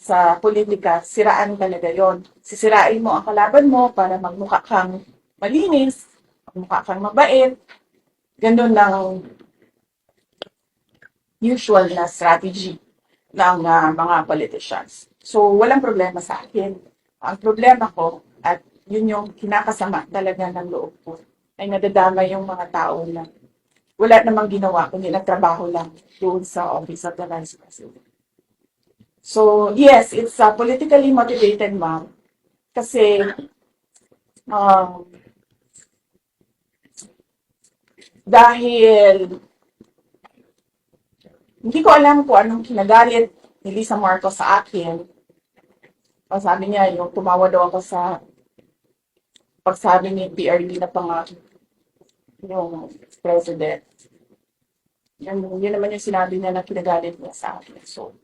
sa politika, siraan talaga yon. Sisirain mo ang kalaban mo para magmukha kang malinis, magmukha kang mabait. Ganun ang usual na strategy ng mga politicians. So, walang problema sa akin. Ang problema ko, at yun yung kinakasama talaga ng loob ko, ay nadadama yung mga tao na wala namang ginawa, kundi nagtrabaho lang doon sa Office of the Vice President. So, yes, it's politically motivated, ma'am. Kasi, um, dahil hindi ko alam kung anong kinagalit ni Lisa Marcos sa akin. O sabi niya, yung tumawa daw ako sa pagsabi ni PRD na yung president. Yun naman yung sinabi niya na kinagalit niya sa akin. So,